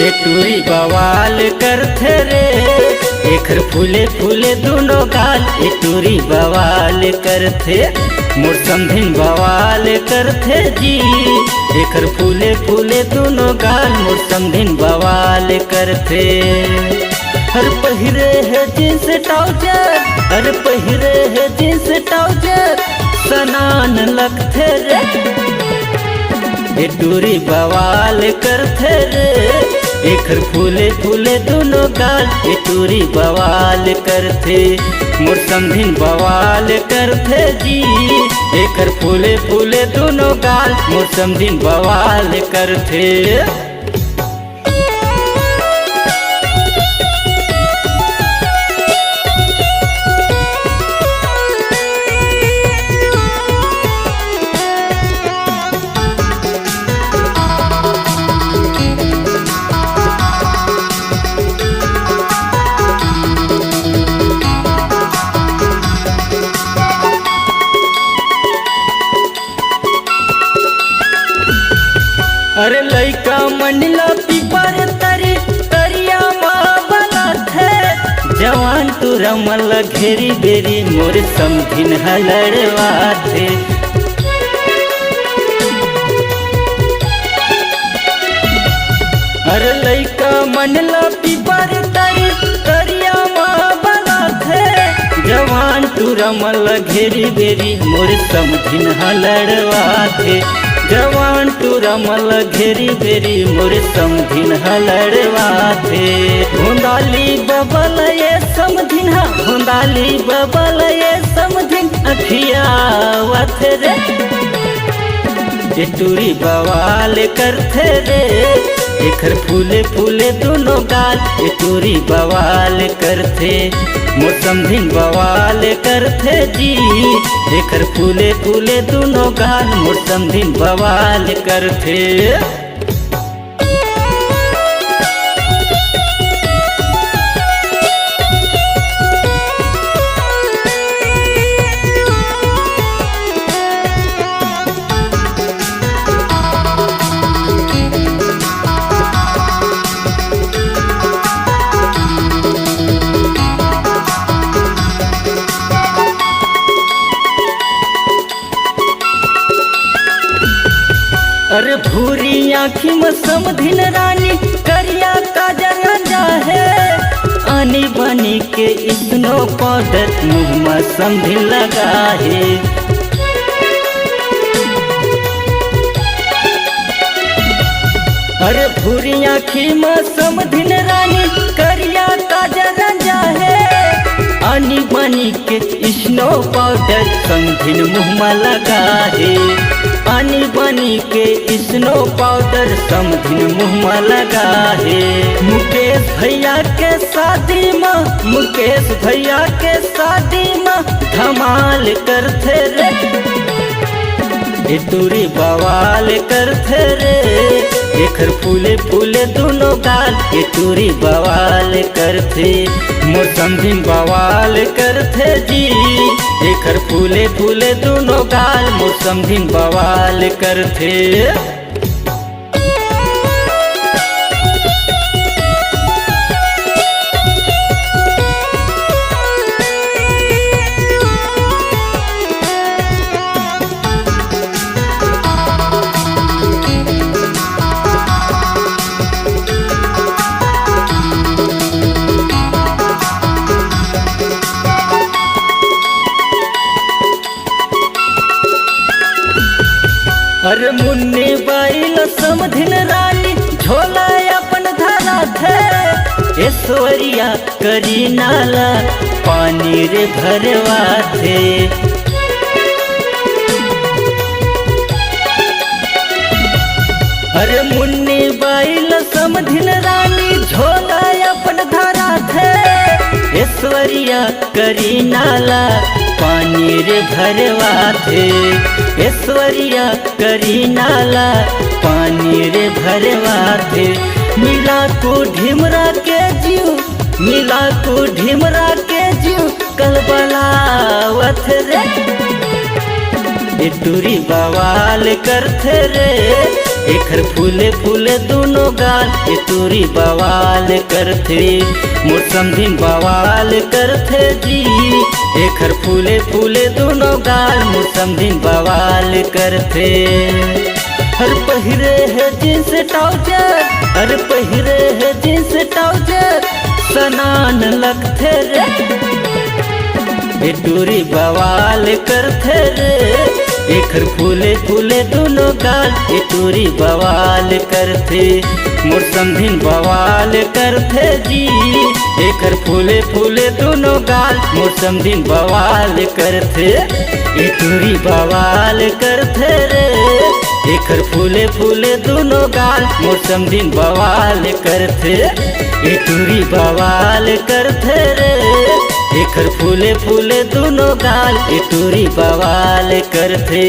टूरी बवाल करथे रे एखर फूले फूले दोनों गाल। टूरी बवाल करथे मोर समधिन बवाल करथे जी। एखर फूले फूले दोनों गाल मोर समधिन बवाल करथे। हर पहिरे है जींस ट्राउजर, हर पहिरे है जींस ट्राउजर सनान लगथे रे। टूरी बवाल करथे रे एखर फूले फूले दोनों गाल। टूरी बवाल करथे मोर समधिन बवाल करथे जी। एखर फूले फूले दोनों गाल मोर समधिन बवाल करथे। अरे लइका मंडला पीपर तरी तरिया माँ बनथे। जवान तू रमल घेरी बेरी मोर समधिन हलड़वाथे। अरे लइका मंडला पीपर तरी तरिया माँ बनथे। जवान तू रमल घेरी बेरी मोर समधिन हलड़वाथे। जवान तू रमल घेरी बेरी मोर समधिन हलड़वाथे। भुंदाली बबल ये समधिन भुंदाली बबल ये समधिन अखियावथ रे। टूरी बवाल करथे रे एखर फूले फूले दोनों गाल। टूरी बवाल करथे मोर समधिन बवाल करथे जी। एखर फूले फूले दोनों गाल मोर समधिन बवाल करथे। अरे भूरी आँखी में समधिन रानी करिया काजल जाहे। आनी बनी के स्नो पाउडर मुँह में समधिन लगाहे। अरे भूरी आँखी में समधिन रानी करिया काजल जाहे। आनी बनी के स्नो पाउडर समधिन मुँह में लगाहे। आनी बनी के स्नो पाउडर समधिन मुँह में लगाहे। मुकेश भैया के शादी में मुकेश भैया के शादी में धमाल करथे रे। टूरी बवाल करथे रे एखर फूले फूले दोनों गाल। टूरी बवाल करथे मोर समधिन बवाल करथे जी। एखर फूले फूले दोनों गाल मोर समधिन बवाल करथे। अरे मुन्नी बाइल समधिन रानी झोला अपन धरा थे। ऐश्वर्या करी नाला पानी रे भरवा थे। अरे मुन्नी बाइल समधिन रानी झोला अपन धरा थे। ऐश्वर्या करी नाला पानी रे भरवा थे। ऐश्वर्या करी नाला पानी रे भरवा थे। मिला को ढिमरा के जीव मिला को ढिमरा के जीव कल बलावथ रे। टूरी बवाल करथे रे एखर फूले फूले दोनों गाल ए टूरी बवाल करथे मोर समधिन बवाल करथे जी। एखर फूले फूले दोनों गाल मोर समधिन बवाल करथे। हर पहिरे है जींस ट्राउजर, हर पहिरे है जींस ट्राउजर सनान लगथे रे ए टूरी बवाल करथे रे। एखर फूले फूले दोनों गाल ए टूरी बवाल करथे मोर समधिन बवाल करथे जी। एखर फूले फूले दोनों गाल मोर समधिन बवाल करथे ए टूरी बवाल करथे रे। एखर फूले फूले दोनों गाल मोर समधिन बवाल करथे ए टूरी बवाल करथे रे। एखर फूले फूले दोनों गाल ए टूरी बवाल करथे।